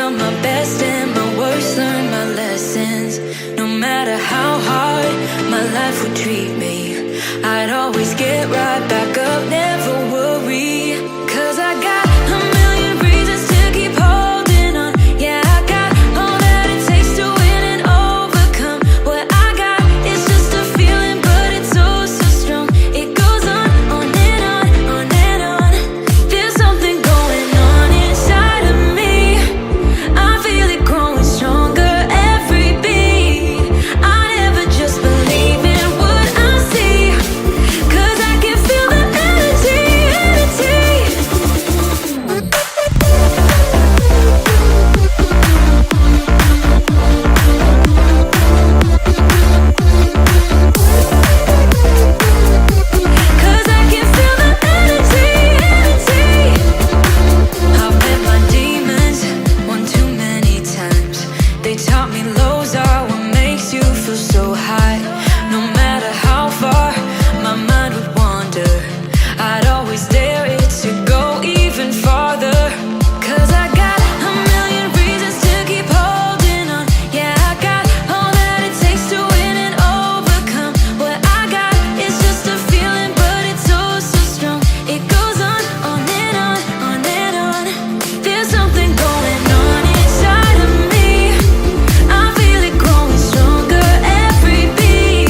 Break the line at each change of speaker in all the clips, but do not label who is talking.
felt my best and my worst, learned my lessons. No matter how hard my life would treat me, I'd always get right back up, never worry. 'Cause I got a million reasons to keep holding on. Yeah, I got all that it takes to win and overcome. What I got is just a feeling, but it's oh so strong. It goes on and on, on and on. There's something going on inside of me. I feel it growing stronger every beat. I never just believe in what I see, 'cause I can feel the energy, energy. Cause I can feel the energy, energy. I've met my demons one too many times. They taught me lows are what makes you feel so high. No matter how far my mind would wander, I'd always dare it to go even farther. 'Cause I got a million reasons to keep holding on. Yeah, I got all that it takes to win and overcome. What I got is just a feeling, but it's oh so strong. It goes on and on, on and on. There's something going on inside of me. I feel it growing stronger every beat.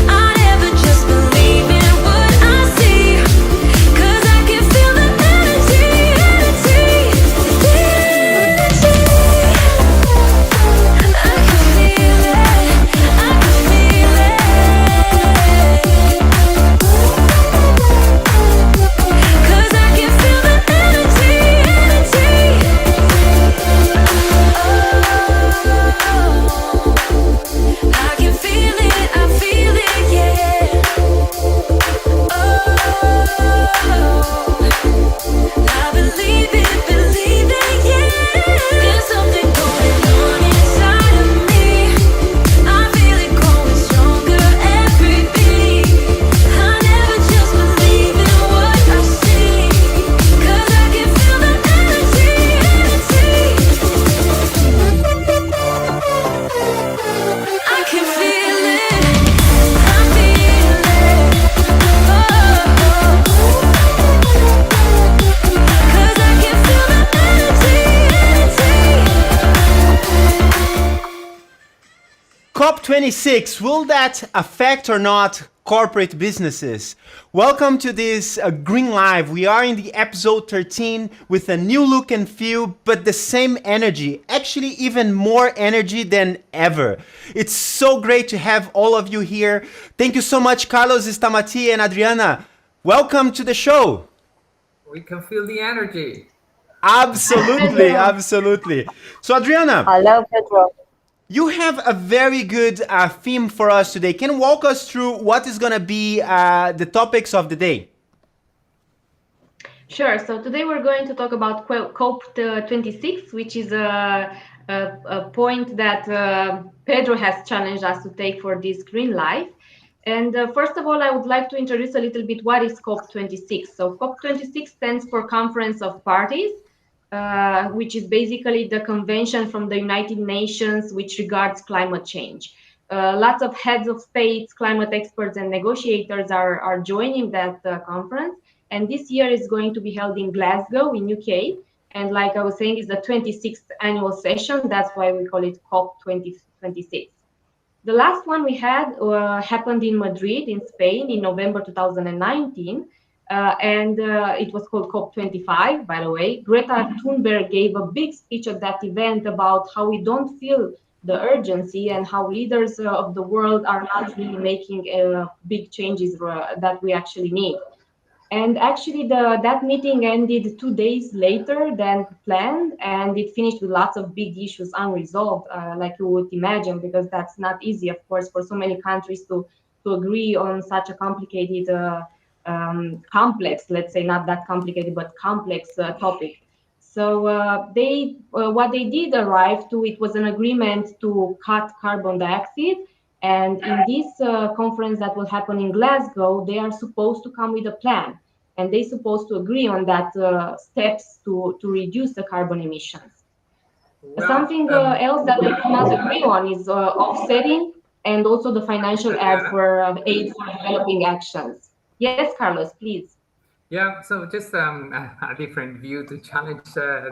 I never just believe in what I see, 'cause I can feel the energy, energy, the energy. I can feel it, I can feel it. 'Cause I can feel the energy, energy. Oh, I can feel it, yeah. Oh, I believe it, yeah. There's something going on inside of me. I feel it growing stronger every beat. I never just believe in what I see, 'cause I can feel the energy, energy. I can feel it, I feel it. Oh, 'cause I can feel the energy, energy.
COP26, will that affect or not corporate businesses? Welcome to this Green Live. We are in the episode 13 with a new look and feel, but the same energy, actually even more energy than ever. It's so great to have all of you here. Thank you so much, Carlos Stamati and Adriana. Welcome to the show.
We can feel the energy.
Absolutely, absolutely. So Adriana,
Hello, Pedro.
you have a very good theme for us today. Can you walk us through what is going to be the topics of the day?
Sure. So today we're going to talk about COP26, which is a point that Pedro has challenged us to take for this green life. And first of all, I would like to introduce a little bit what is COP26. So COP26 stands for Conference of Parties, which is basically the convention from the United Nations which regards climate change. Lots of heads of states, climate experts, and negotiators are joining that conference. And this year is going to be held in Glasgow in UK. And like I was saying, it's the 26th annual session. That's why we call it COP26. The last one we had happened in Madrid, in Spain, in November 2019. And it was called COP25, by the way. Greta Thunberg gave a big speech at that event about how we don't feel the urgency and how leaders of the world are not really making big changes that we actually need. And actually, that meeting ended 2 days later than planned, and it finished with lots of big issues unresolved, like you would imagine, because that's not easy, of course, for so many countries to agree on such a complicated complex, let's say not that complicated, but complex topic. So what they did arrive to, it was an agreement to cut carbon dioxide. And in this conference that will happen in Glasgow, they are supposed to come with a plan. And they're supposed to agree on that steps to reduce the carbon emissions.
Well,
Something else that I do not agree on is offsetting and also the financial aid
Adriana?
for aid for developing actions. Yes, Carlos, please.
Yeah, so just a different view to challenge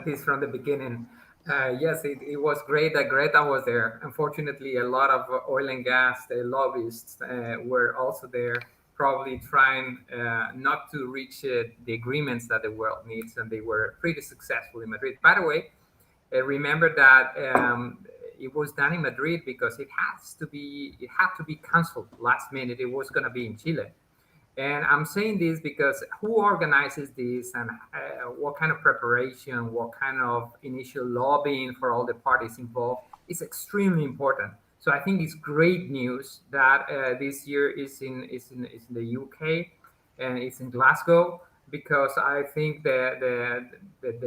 this from the beginning. Yes, it was great that Greta was there. Unfortunately, a lot of oil and gas lobbyists were also there, probably trying not to reach the agreements that the world needs, and they were pretty successful in Madrid. By the way, remember that it was done in Madrid because it had to be canceled last minute. It was going to be in Chile. And I'm saying this because who organizes this and what kind of preparation, what kind of initial lobbying for all the parties involved is extremely important. So I think it's great news that this year is in the UK and it's in Glasgow, because I think the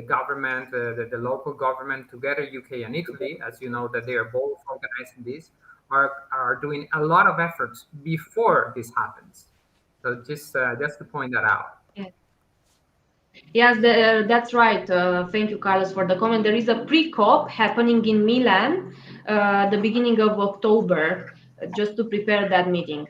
government, the local government, together UK and Italy, as you know, that they are both organizing this, are doing a lot of efforts before this happens. So just to point that out.
Yes, that's right. Thank you, Carlos, for the comment. There is a pre-COP happening in Milan, the beginning of October, just to prepare that meeting.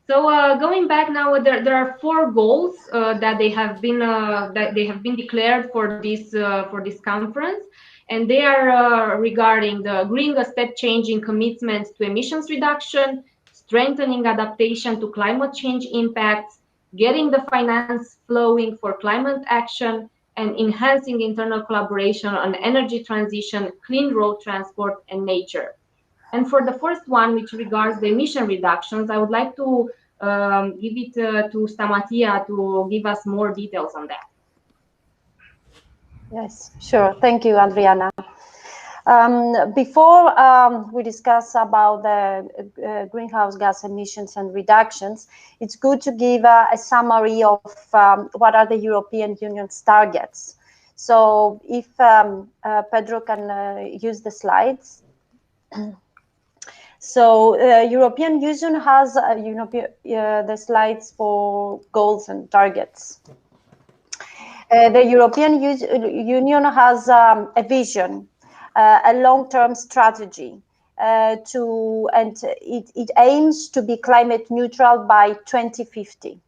So going back now, there are four goals that they have been declared for this conference, and they are regarding the agreeing a step change in commitments to emissions reduction, strengthening adaptation to climate change impacts, getting the finance flowing for climate action, and enhancing internal collaboration on energy transition, clean road transport, and nature. And for the first one, which regards the emission reductions, I would like to give it to Stamatia to give us more details on that.
Yes, sure. Thank you, Adriana. Before we discuss about the greenhouse gas emissions and reductions, it's good to give a summary of what are the European Union's targets. So if Pedro can use the slides. So European Union has the slides for goals and targets. The European Union has a vision, a long-term strategy and it aims to be climate neutral by 2050.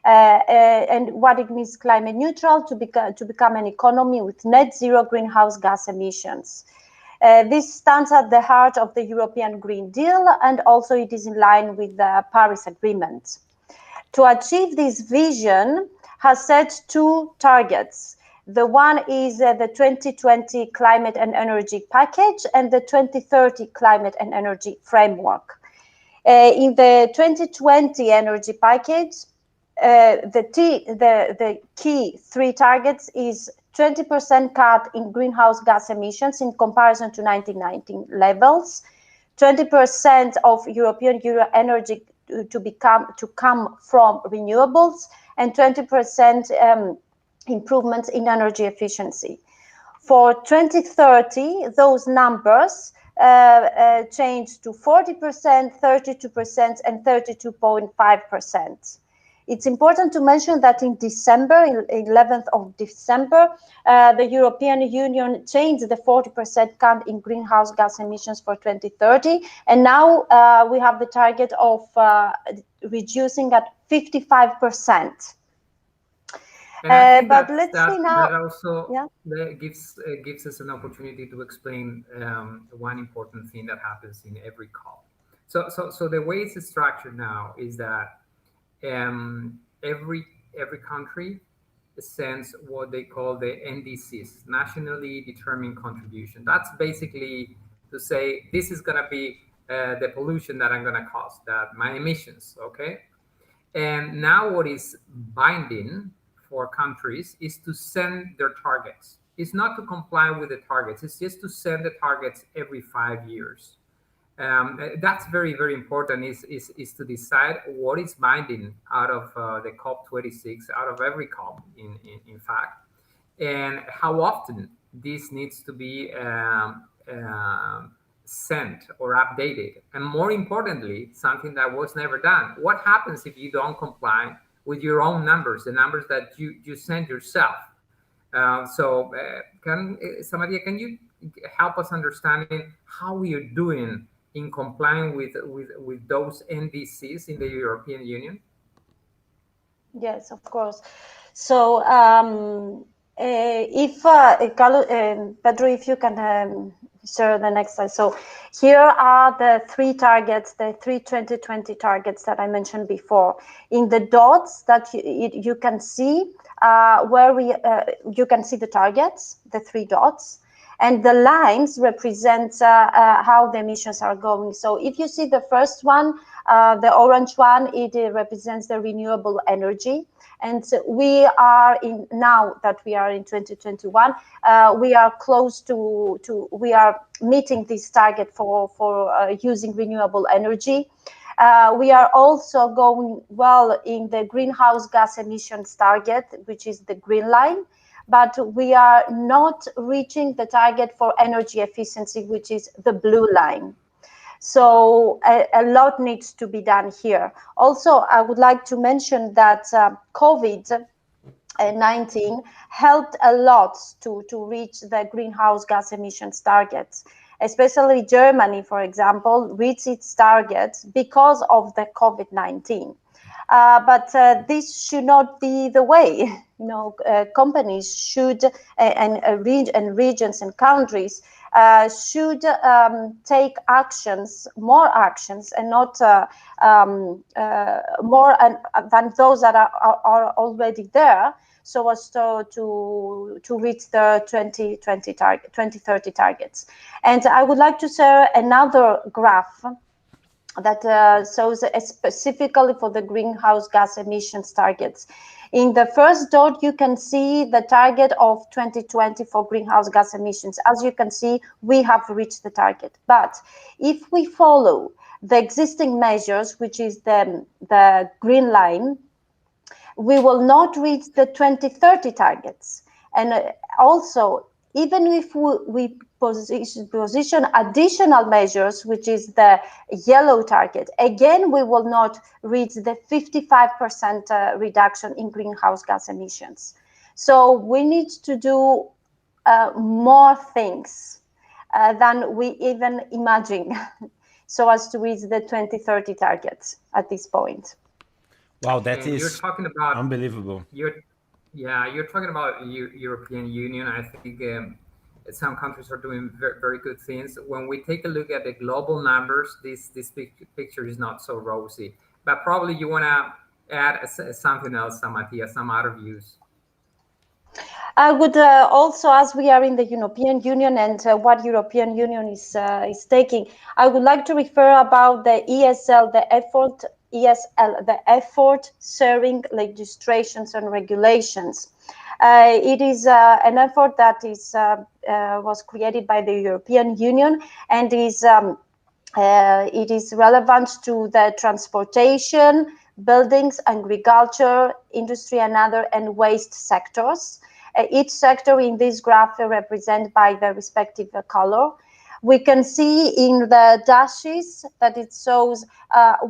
And what it means climate neutral, to become an economy with net zero greenhouse gas emissions. This stands at the heart of the European Green Deal, and also it is in line with the Paris Agreement. To achieve this vision has set two targets. The one is the 2020 Climate and Energy Package and the 2030 Climate and Energy Framework. In the 2020 Energy Package, the key three targets is 20% cut in greenhouse gas emissions in comparison to 1990 levels, 20% of European energy to come from renewables, and 20% improvements in energy efficiency. For 2030, those numbers changed to 40%, 32%, and 32.5%. It's important to mention that in December, 11th of December, the European Union changed the 40% cut in greenhouse gas emissions for 2030. And now we have the target of reducing at 55%. But let's see now.
That also gives us an opportunity to explain one important thing that happens in every call. So the way it's structured now is that every country sends what they call the NDCs, nationally determined contribution. That's basically to say this is going to be the pollution that I'm going to cause, that my emissions, okay? And now what is binding for countries is to send their targets. It's not to comply with the targets, it's just to send the targets every 5 years. That's very, very important, is to decide what is binding out of the COP26, out of every COP, in fact, and how often this needs to be sent or updated. And more importantly, something that was never done. What happens if you don't comply with your own numbers, the numbers that you send yourself? Samaria, can you help us understanding how we are doing in complying with those NDCs in the European Union?
Yes, of course. So, if Pedro, if you can share the next slide. So, here are the three targets, the 2020 targets that I mentioned before. In the dots that you can see you can see the targets, the three dots. And the lines represent how the emissions are going. So if you see the first one, the orange one, it represents the renewable energy. And we are now that we are in 2021, we are close we are meeting this target for using renewable energy. We are also going well in the greenhouse gas emissions target, which is the green line, but we are not reaching the target for energy efficiency, which is the blue line. So a lot needs to be done here. Also, I would like to mention that COVID-19 helped a lot to reach the greenhouse gas emissions targets. Especially Germany, for example, reached its targets because of the COVID-19. But this should not be the way. Companies should, and regions and countries should take more actions, and not more than those that are already there, so as to reach the 2030 targets. And I would like to share another graph that shows specifically for the greenhouse gas emissions targets. In the first dot, you can see the target of 2020 for greenhouse gas emissions. As you can see, we have reached the target. But if we follow the existing measures, which is the green line, we will not reach the 2030 targets. And also, even if we position additional measures, which is the yellow target, again, we will not reach the 55% reduction in greenhouse gas emissions. So we need to do more things than we even imagine so as to reach the 2030 targets at this point.
Wow, that
And
is
you're talking about
unbelievable.
you're talking about European Union. I think some countries are doing very, very good things. When we take a look at the global numbers, this picture is not so rosy. But probably you want to add something else, Matthias, some other views.
I would also, as we are in the European Union and what European Union is taking, I would like to refer about the ESL, the effort sharing legislations and regulations. It is an effort that was created by the European Union, and it is relevant to the transportation, buildings, agriculture, industry, and waste sectors. Each sector in this graph represented by the respective color. We can see in the dashes that it shows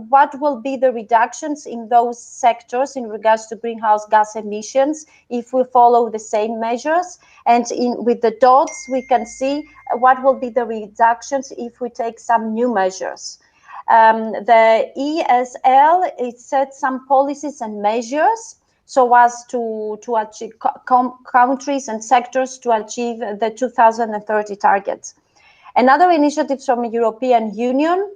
what will be the reductions in those sectors in regards to greenhouse gas emissions if we follow the same measures. And with the dots, we can see what will be the reductions if we take some new measures. The ESL, it sets some policies and measures so as to achieve countries and sectors to achieve the 2030 targets. Another initiative from the European Union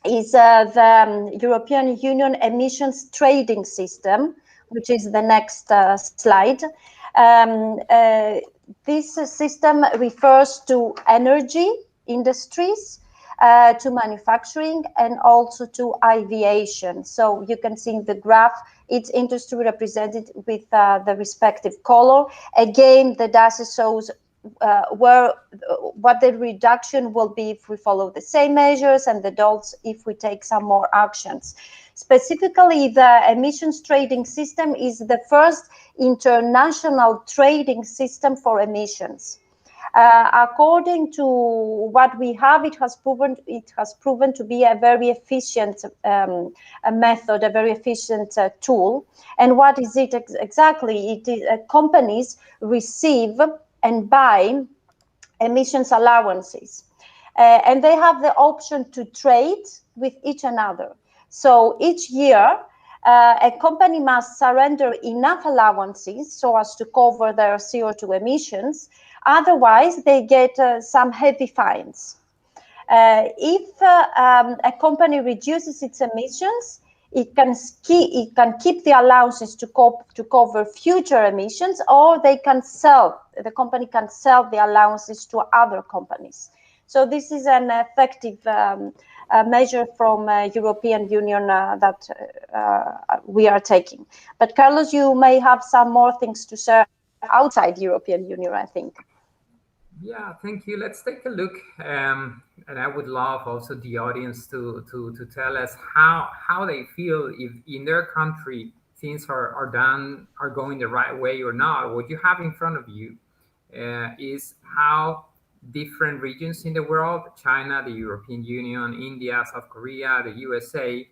is the European Union emissions trading system, which is the next slide. This system refers to energy industries, to manufacturing, and also to aviation. So you can see in the graph, each industry represented with the respective color. Again, the data shows what the reduction will be if we follow the same measures, and the dots if we take some more actions. Specifically, the emissions trading system is the first international trading system for emissions. According to what we have, it has proven to be a very efficient a method, a very efficient tool. And what is it exactly? It is companies receive and buy emissions allowances, and they have the option to trade with each another. So each year, a company must surrender enough allowances so as to cover their CO2 emissions. Otherwise, they get some heavy fines. If a company reduces its emissions, it can keep the allowances to cover future emissions, or the company can sell the allowances to other companies. So this is an effective measure from European Union that we are taking. But Carlos, you may have some more things to share outside European Union, I think.
Yeah, thank you. Let's take a look. And I would love also the audience to tell us how they feel if in their country things are going the right way or not. What you have in front of you is how different regions in the world, China, the European Union, India, South Korea, the USA,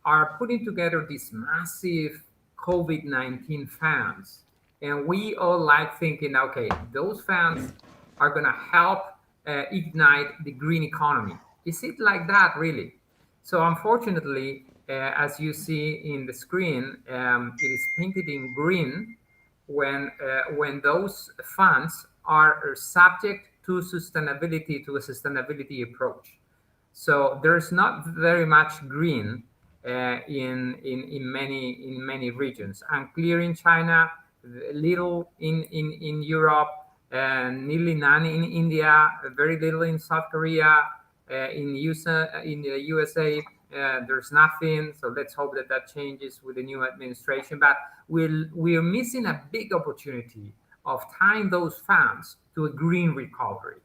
are putting together these massive COVID-19 funds. And we all like thinking, okay, those funds are going to help ignite the green economy. Is it like that, really? So unfortunately, as you see in the screen, it is painted in green when those funds are subject to a sustainability approach. So there's not very much green in many regions. Unclear in China, little in Europe, nearly none in India, very little in South Korea, in the USA, there's nothing. So let's hope that changes with the new administration. But we're missing a big opportunity of tying those funds to a green recovery.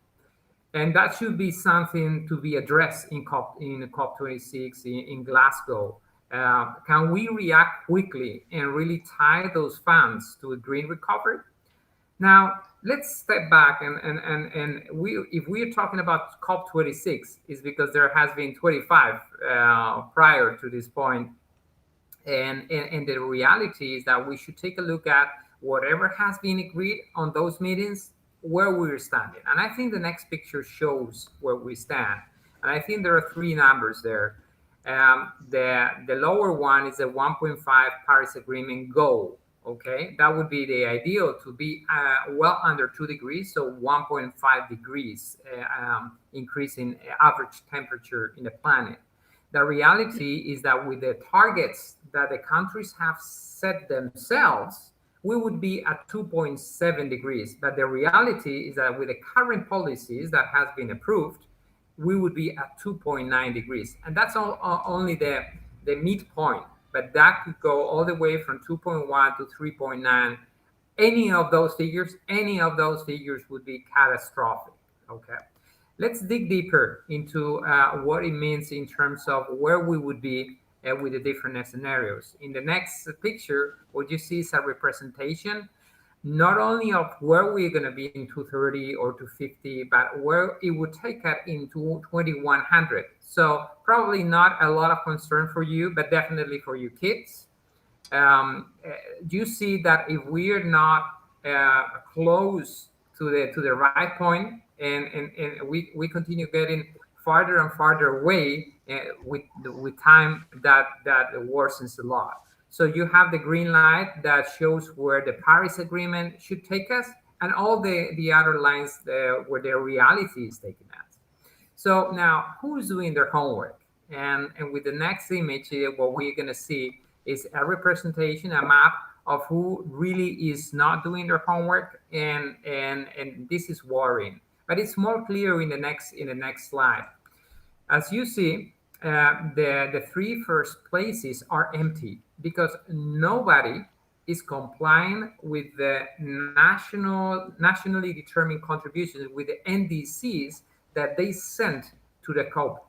And that should be something to be addressed in COP26 in Glasgow. Can we react quickly and really tie those funds to a green recovery? Now, let's step back and if we're talking about COP26, is because there has been 25 prior to this point. And the reality is that we should take a look at whatever has been agreed on those meetings, where we're standing. And I think the next picture shows where we stand. And I think there are three numbers there. The lower one is the 1.5 Paris Agreement goal. Okay, that would be the ideal, to be well under 2 degrees, so 1.5 degrees increase in average temperature in the planet. The reality is that with the targets that the countries have set themselves, we would be at 2.7 degrees. But the reality is that with the current policies that has been approved, we would be at 2.9 degrees. And that's only the midpoint. But that could go all the way from 2.1 to 3.9. Any of those figures would be catastrophic. Okay. Let's dig deeper into what it means in terms of where we would be with the different scenarios. In the next picture, what you see is a representation not only of where we're going to be in 230 or 250, but where it would take us into 2100. So probably not a lot of concern for you, but definitely for your kids. You see that if we are not close to the right point, and we continue getting farther and farther away with time, that worsens a lot. So you have the green light that shows where the Paris Agreement should take us, and all the other lines where the reality is taking us. So now, who's doing their homework? And with the next image, what we're going to see is a representation, a map of who really is not doing their homework, and this is worrying. But it's more clear in the next slide. As you see, the three first places are empty because nobody is complying with the nationally determined contributions, with the NDCs that they sent to the COP.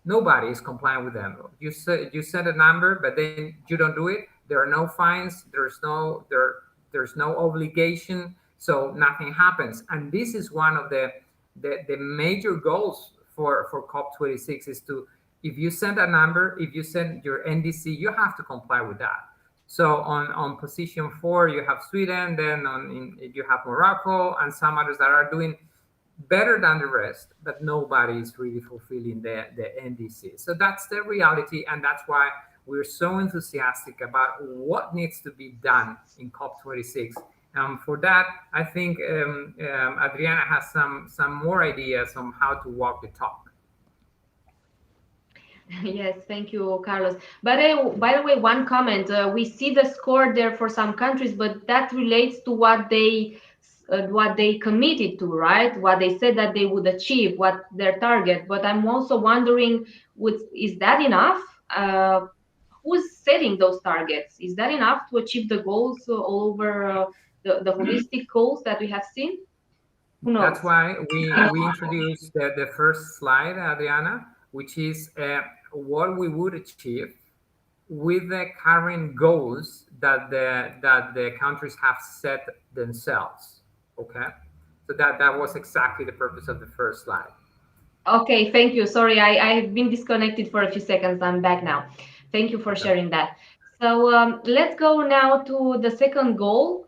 Nobody is complying with them. You set a number, but then you don't do it. There are no fines. There's no obligation. So nothing happens. And this is one of the major goals for COP26 is to, if you send a number, if you send your NDC, you have to comply with that. So on position 4, you have Sweden, then you have Morocco and some others that are doing better than the rest, but nobody is really fulfilling the NDC. So that's the reality, and that's why we're so enthusiastic about what needs to be done in COP26. For that, I think Adriana has some more ideas on how to walk the talk.
Yes, thank you, Carlos. By the way, one comment. We see the score there for some countries, but that relates to what they committed to, right? What they said that they would achieve, what their target. But I'm also wondering, is that enough? Who's setting those targets? Is that enough to achieve the goals all over the holistic goals that we have seen? Who knows?
That's why we introduced the first slide, Adriana, which is what we would achieve with the current goals that the countries have set themselves. Okay, so that was exactly the purpose of the first slide.
Okay, thank you. Sorry, I've been disconnected for a few seconds. I'm back now. Thank you for sharing that. So let's go now to the second goal,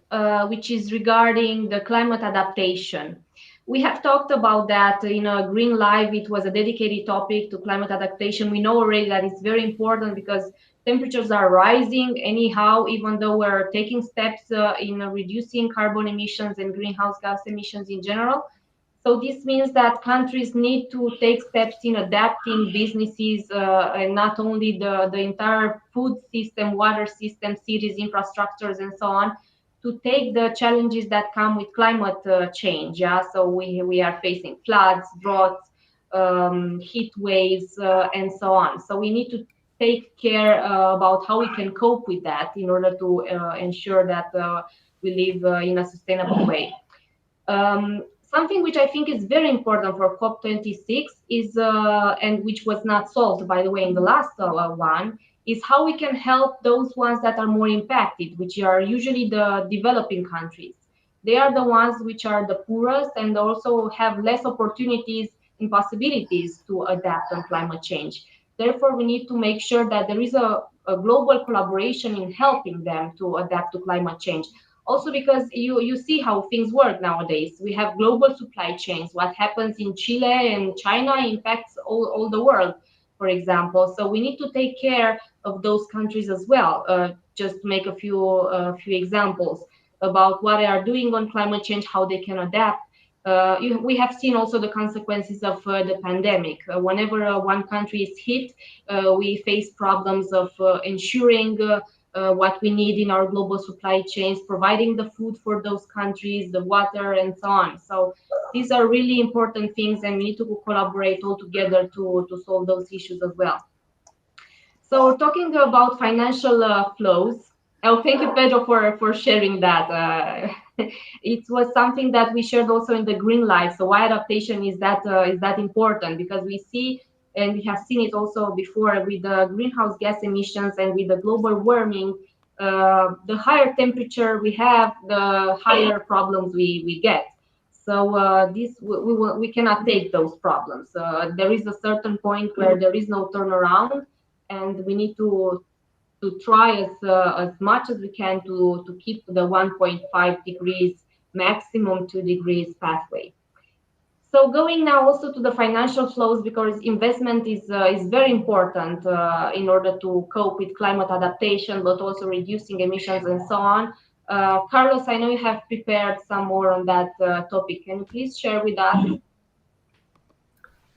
which is regarding the climate adaptation. We have talked about that in a Green Live. It was a dedicated topic to climate adaptation. We know already that it's very important because temperatures are rising anyhow, even though we're taking steps in reducing carbon emissions and greenhouse gas emissions in general. So this means that countries need to take steps in adapting businesses and not only the entire food system, water system, cities, infrastructures, and so on, to take the challenges that come with climate change. Yeah, so we are facing floods, droughts, heat waves, and so on. So we need to take care about how we can cope with that in order to ensure that we live in a sustainable way. Something which I think is very important for COP26 is, and which was not solved, by the way, in the last one, is how we can help those ones that are more impacted, which are usually the developing countries. They are the ones which are the poorest and also have less opportunities and possibilities to adapt on climate change. Therefore, we need to make sure that there is a global collaboration in helping them to adapt to climate change. Also because you see how things work nowadays. We have global supply chains. What happens in Chile and China impacts all the world, for example. So we need to take care of those countries as well. Just to make a few examples about what they are doing on climate change, how they can adapt. We have seen also the consequences of the pandemic. Whenever one country is hit, we face problems of ensuring what we need in our global supply chains, providing the food for those countries, the water, and so on. So these are really important things, and we need to collaborate all together to solve those issues as well. So talking about financial flows, oh, thank you, Pedro, for sharing that. It was something that we shared also in the Green Life. So why adaptation is that important? Because we see, and we have seen it also before with the greenhouse gas emissions and with the global warming, the higher temperature we have, the higher problems we get. So we cannot take those problems. There is a certain point where there is no turnaround, and we need to try as much as we can to keep the 1.5 degrees maximum 2 degrees pathway. So going now also to the financial flows, because investment is very important in order to cope with climate adaptation, but also reducing emissions and so on. Carlos, I know you have prepared some more on that topic. Can you please share with us?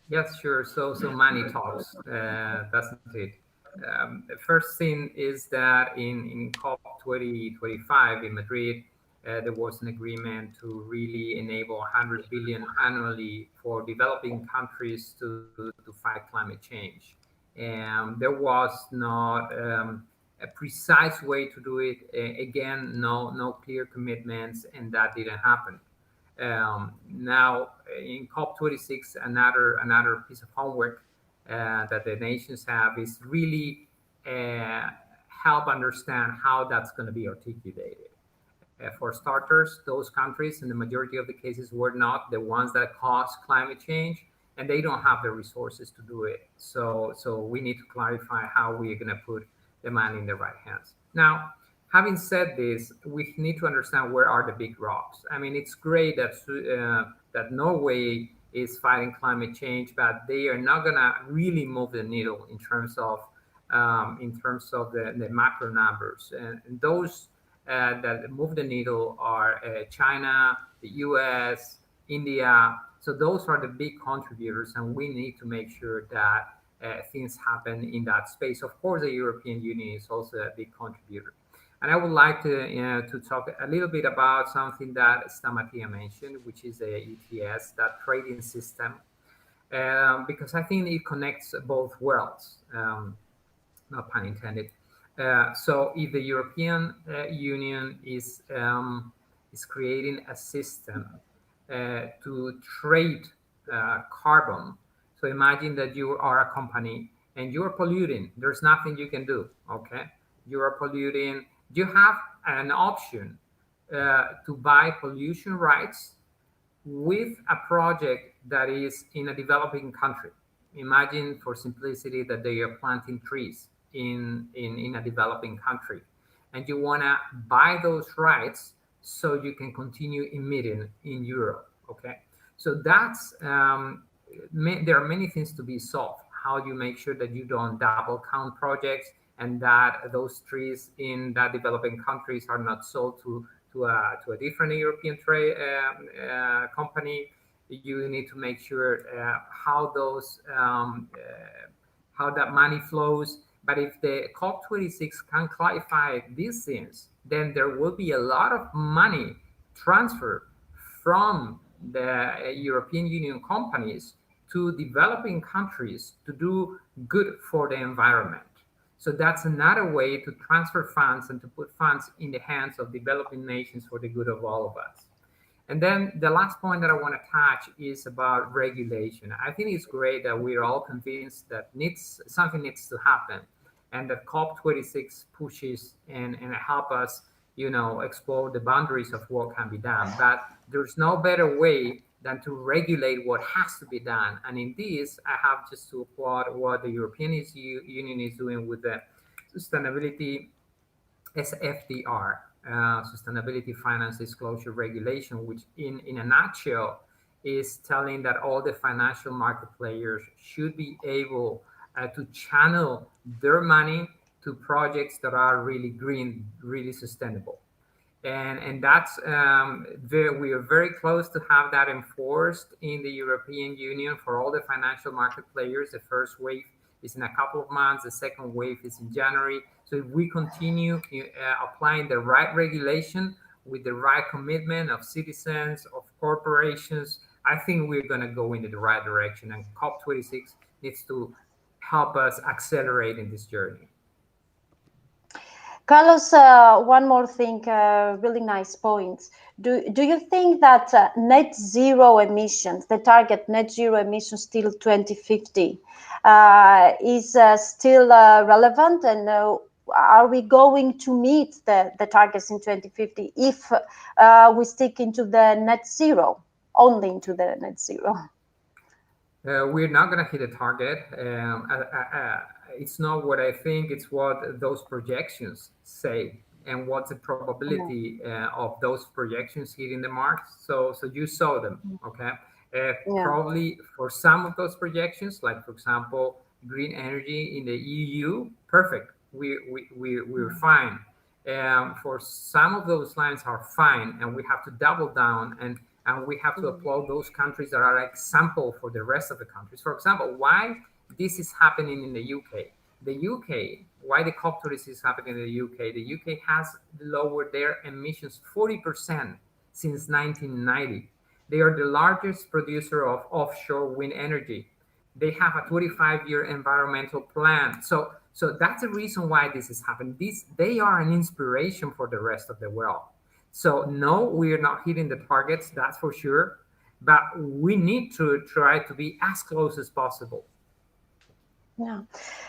Yes, sure. So money talks. That's it. The first thing is that in COP 2025 in Madrid, there was an agreement to really enable 100 billion annually for developing countries to fight climate change. And there was not a precise way to do it. Again, no clear commitments, and that didn't happen. Now in COP26, another piece of homework that the nations have is really help understand how that's going to be articulated. For starters, those countries, in the majority of the cases, were not the ones that caused climate change, and they don't have the resources to do it. So we need to clarify how we're going to put the money in the right hands. Now, having said this, we need to understand where are the big rocks. I mean, it's great that Norway is fighting climate change, but they are not going to really move the needle in terms of the macro numbers. And those that move the needle are China, the US, India. So those are the big contributors, and we need to make sure that things happen in that space. Of course, the European Union is also a big contributor. And I would like to talk a little bit about something that Stamatia mentioned, which is the ETS, that trading system, because I think it connects both worlds. Not pun intended. So if the European Union is creating a system to trade carbon, so imagine that you are a company and you are polluting. There's nothing you can do. Okay, you are polluting. You have an option to buy pollution rights with a project that is in a developing country. Imagine, for simplicity, that they are planting trees in a developing country, and you want to buy those rights so you can continue emitting in Europe. Okay, so that's there are many things to be solved. How do you make sure that you don't double count projects, and that those trees in that developing countries are not sold to a different European trade company? You need to make sure how that money flows. But if the COP26 can clarify these things, then there will be a lot of money transferred from the European Union companies to developing countries to do good for the environment. So that's another way to transfer funds and to put funds in the hands of developing nations for the good of all of us. And then the last point that I want to touch is about regulation. I think it's great that we're all convinced that something needs to happen, and that COP26 pushes and help us, explore the boundaries of what can be done. But there's no better way than to regulate what has to be done. And in this, I have just to applaud what the European Union is doing with the sustainability SFDR, Sustainability Finance Disclosure Regulation, which in a nutshell is telling that all the financial market players should be able to channel their money to projects that are really green, really sustainable. And that's we are very close to have that enforced in the European Union for all the financial market players. The first wave is in a couple of months. The second wave is in January. So if we continue applying the right regulation with the right commitment of citizens, of corporations, I think we're going to go in the right direction. And COP26 needs to help us accelerate in this journey.
Carlos, one more thing, really nice points. Do you think that net zero emissions, the target net zero emissions till 2050, is still relevant? And are we going to meet the targets in 2050 if we stick into the net zero, only into the net zero?
We're not going to hit a target. It's not what I think, it's what those projections say, and what's the probability of those projections hitting the mark. So you saw them, okay? Probably for some of those projections, like for example, green energy in the EU, perfect. We're fine. For some of those lines are fine, and we have to double down and we have to applaud those countries that are example for the rest of the countries. For example, why this is happening in the UK. Why the COP26 is happening in the UK? The UK has lowered their emissions 40% since 1990. They are the largest producer of offshore wind energy. They have a 25-year environmental plan. So that's the reason why this is happening. They are an inspiration for the rest of the world. So no, we're not hitting the targets, that's for sure. But we need to try to be as close as possible.
Yeah.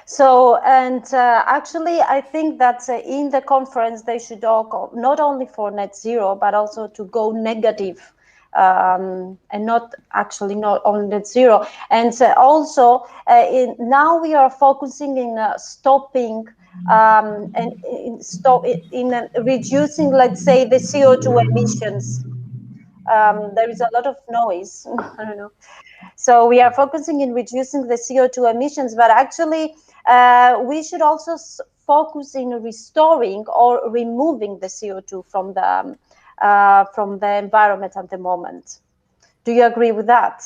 So, and actually, I think that in the conference they should talk not only for net zero, but also to go negative, and not on net zero. And also, now we are focusing in stopping and in reducing, let's say, the CO2 emissions. There is a lot of noise. I don't know. So we are focusing in reducing the CO2 emissions, but actually we should also focus in restoring or removing the CO2 from the environment at the moment. Do you agree with that?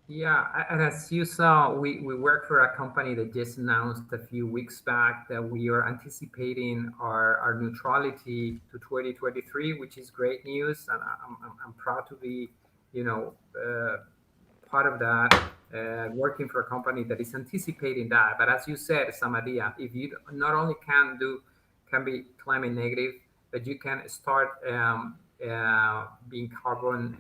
Yeah, and as you saw, we work for a company that just announced a few weeks back that we are anticipating our neutrality to 2023, which is great news, and I'm proud to be, you know, part of that, working for a company that is anticipating that. But as you said, Samadia, if you not only can be climate negative, but you can start being carbon.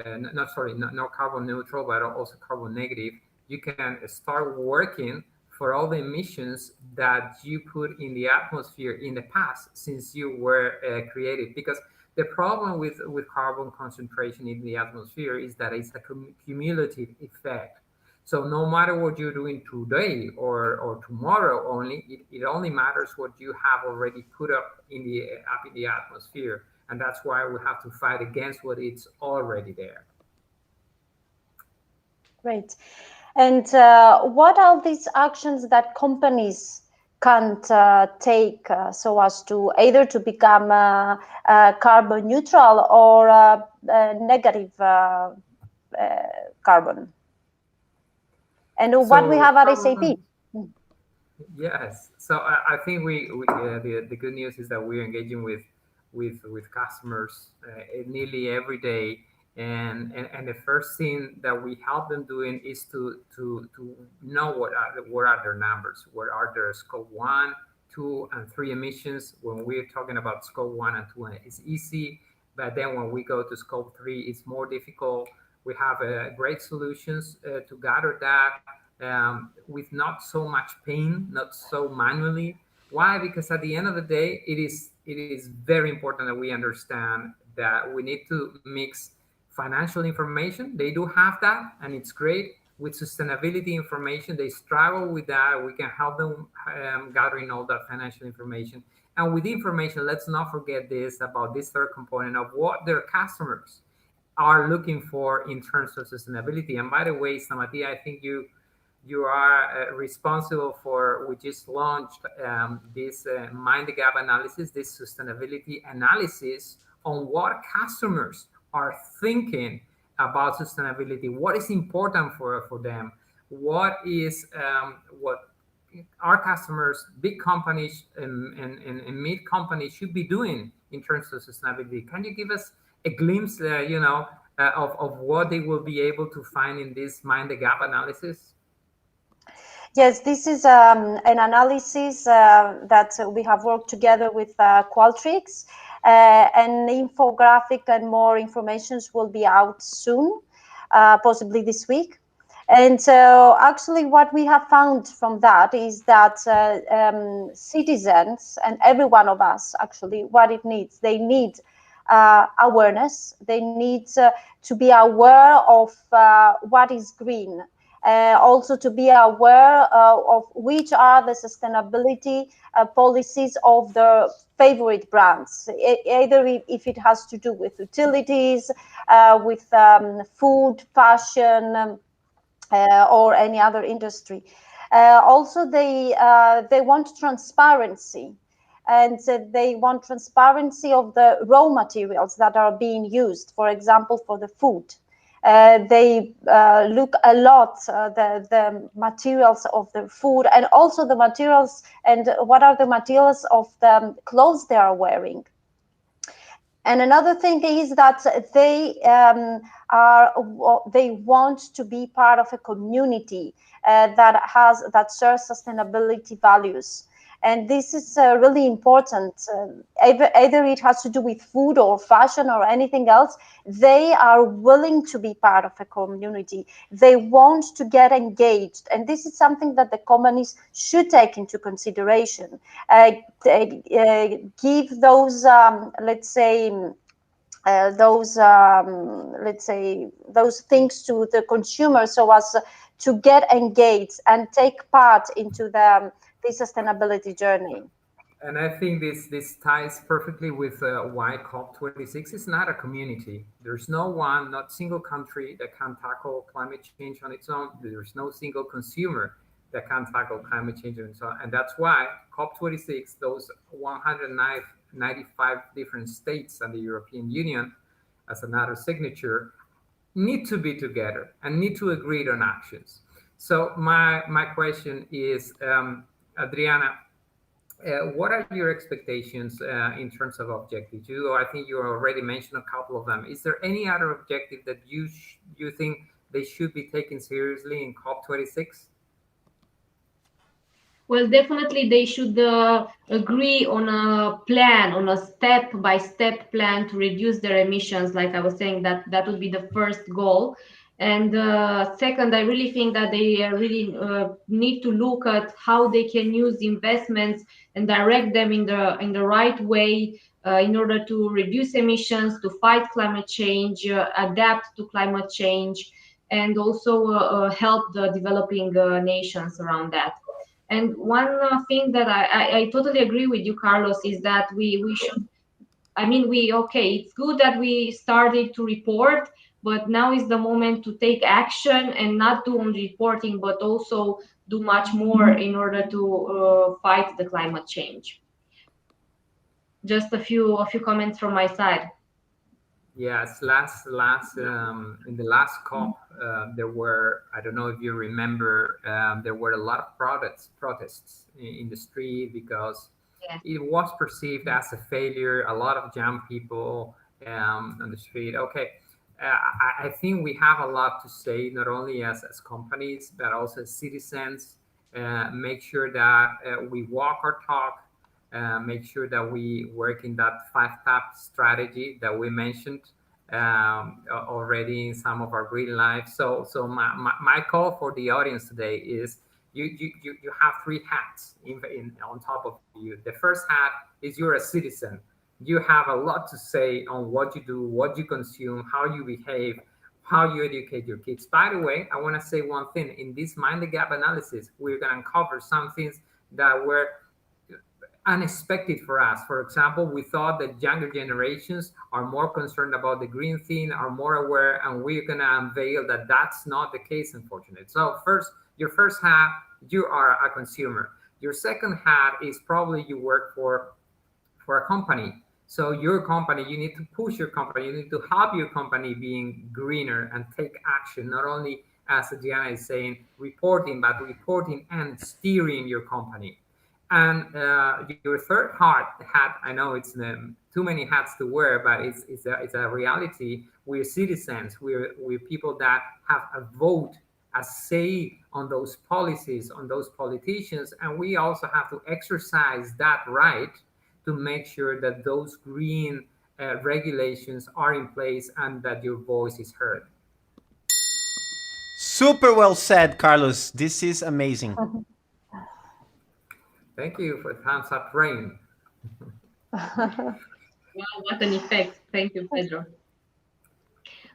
Not carbon neutral, but also carbon negative, you can start working for all the emissions that you put in the atmosphere in the past since you were created. Because the problem with carbon concentration in the atmosphere is that it's a cumulative effect. So no matter what you're doing today or tomorrow, it only matters what you have already put up in the atmosphere, and that's why we have to fight against what is already there.
Great. And what are these actions that companies can take so as to either to become carbon neutral or negative carbon? And what we
So
have at SAP?
carbon, yes. So I think the good news is that we're engaging with customers nearly every day, and the first thing that we help them doing is to know what are their numbers, what are their scope 1, 2, and 3 emissions. When we're talking about scope 1 and 2, it's easy, but then when we go to scope 3, it's more difficult. We have great solutions to gather that with not so much pain, not so manually. Why? Because at the end of the day, it is very important that we understand that we need to mix financial information. They do have that, and it's great. With sustainability information, they struggle with that. We can help them gathering all that financial information. And with information, let's not forget this about this third component of what their customers are looking for in terms of sustainability. And by the way, Samati, I think you are responsible for, we just launched this mind the gap analysis, this sustainability analysis on what customers are thinking about sustainability, what is important for them, what our customers, big companies and mid companies should be doing in terms of sustainability. Can you give us a glimpse, of what they will be able to find in this mind the gap analysis?
Yes, this is an analysis that we have worked together with Qualtrics. An infographic and more informations will be out soon, possibly this week. And so actually what we have found from that is that citizens and every one of us, actually, what it needs, they need awareness. They need to be aware of what is green. Also to be aware of which are the sustainability policies of the favorite brands, either if it has to do with utilities, with food, fashion, or any other industry. Also, they want transparency. And they want transparency of the raw materials that are being used, for example, for the food. They look a lot the materials of the food, and also the materials, and what are the materials of the clothes they are wearing. And another thing is that they want to be part of a community that shares sustainability values. And this is really important. Either it has to do with food or fashion or anything else, they are willing to be part of a community. They want to get engaged. And this is something that the companies should take into consideration. Give those, let's say, those things to the consumer so as to get engaged and take part into the sustainability journey.
And I think this ties perfectly with why COP26 is not a community. There's no one, not single country that can tackle climate change on its own. There's no single consumer that can tackle climate change on its own. And that's why COP26, those 195 different states and the European Union as another signature, need to be together and need to agree on actions. So my question is, Adriana, what are your expectations in terms of objectives? I think you already mentioned a couple of them. Is there any other objective that you think they should be taken seriously in COP26?
Well, definitely they should agree on a plan, on a step-by-step plan to reduce their emissions. Like I was saying, that would be the first goal. And second, I really think that they really need to look at how they can use investments and direct them in the right way in order to reduce emissions, to fight climate change, adapt to climate change, and also help the developing nations around that. And one thing that I totally agree with you, Carlos, is that we should, I mean, okay, it's good that we started to report, but now is the moment to take action and not do only reporting, but also do much more in order to fight the climate change. Just a few comments from my side.
Yes, in the last COP, there were, I don't know if you remember, there were a lot of protests in the street because it was perceived as a failure. A lot of young people on the street. Okay, I think we have a lot to say, not only as companies, but also as citizens. Make sure that we walk our talk. Make sure that we work in that 5-tap strategy that we mentioned already in some of our green life. So my call for the audience today is you have 3 hats on top of you. The first hat is you're a citizen. You have a lot to say on what you do, what you consume, how you behave, how you educate your kids. By the way, I want to say one thing. In this Mind the Gap analysis, we're going to uncover some things that were unexpected for us. For example, we thought that younger generations are more concerned about the green thing, are more aware, and we're going to unveil that that's not the case, unfortunately. So your first hat, you are a consumer. Your second hat is probably you work for a company. So your company, you need to push your company, you need to help your company being greener and take action, not only, as Diana is saying, reporting, but reporting and steering your company. And your third hat, I know it's too many hats to wear, but it's a reality. We're citizens. We're people that have a vote, a say on those policies, on those politicians, and we also have to exercise that right to make sure that those green regulations are in place and that your voice is heard.
Super well said, Carlos. This is amazing.
Thank you for thumbs up, rain.
Wow, what an effect. Thank you, Pedro.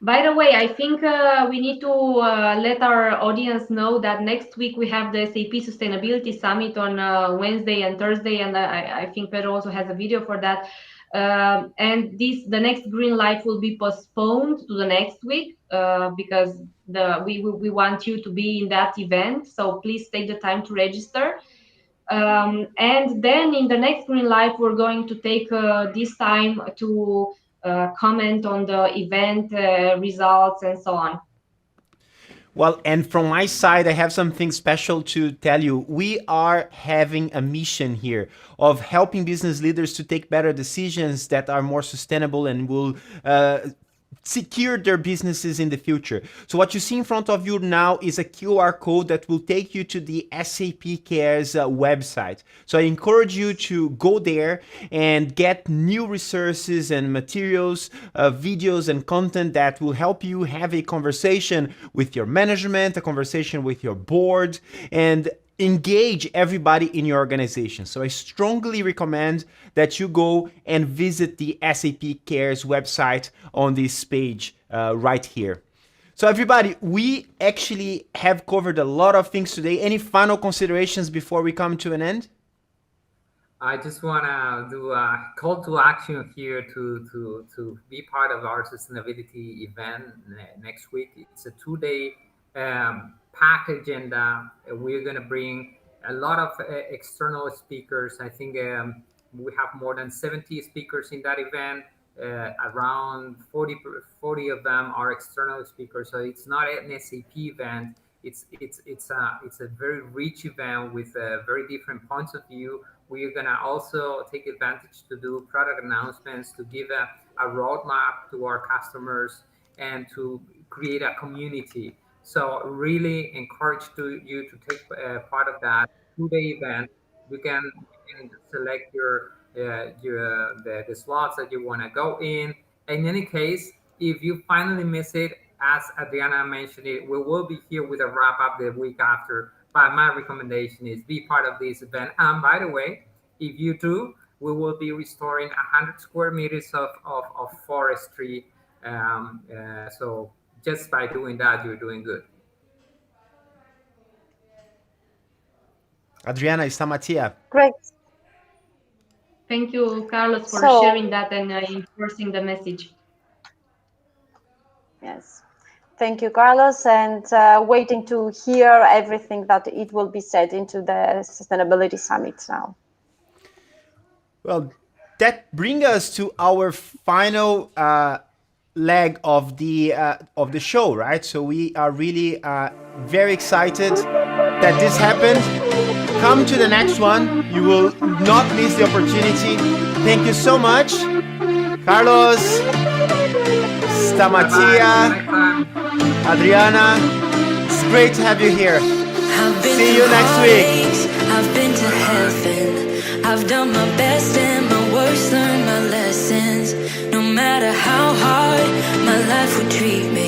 By the way, I think we need to let our audience know that next week we have the SAP Sustainability Summit on Wednesday and Thursday, and I think Pedro also has a video for that. And the next Green Life will be postponed to the next week because we want you to be in that event. So please take the time to register. And then in the next Green Life, we're going to take this time to comment on the event results and so on.
Well, and from my side, I have something special to tell you. We are having a mission here of helping business leaders to take better decisions that are more sustainable and will secure their businesses in the future. So what you see in front of you now is a QR code that will take you to the SAP Cares website. So I encourage you to go there and get new resources and materials, videos and content that will help you have a conversation with your management, a conversation with your board, and engage everybody in your organization. So I strongly recommend that you go and visit the SAP Cares website on this page right here. So everybody, we actually have covered a lot of things today. Any final considerations before we come to an end?
I just want to do a call to action here to be part of our sustainability event next week. It's a 2-day packed agenda. We're going to bring a lot of external speakers. I think we have more than 70 speakers in that event. Around 40 of them are external speakers. So it's not an SAP event. It's a very rich event with very different points of view. We're going to also take advantage to do product announcements, to give a roadmap to our customers, and to create a community. So really encourage you to take part of that 2-day event. You can select the slots that you want to go in. In any case, if you finally miss it, as Adriana mentioned it, we will be here with a wrap up the week after. But my recommendation is be part of this event. And by the way, if you do, we will be restoring 100 square meters of forestry. So just by doing that, you're doing good.
Adriana, Stamatia.
Great.
Thank you, Carlos, for
So-
sharing that and enforcing the message.
Yes. Thank you, Carlos, and waiting to hear everything that it will be said into the Sustainability Summit now.
Well, that brings us to our final leg of the show, right? So we are really very excited that this happened. Come to the next one. You will not miss the opportunity. Thank you so much, Carlos, Stamatia, Adriana. It's great to have you here. See you next week.
I've been to heaven. I've done my best and my worst, learned my lessons. No matter how hard my life would treat me,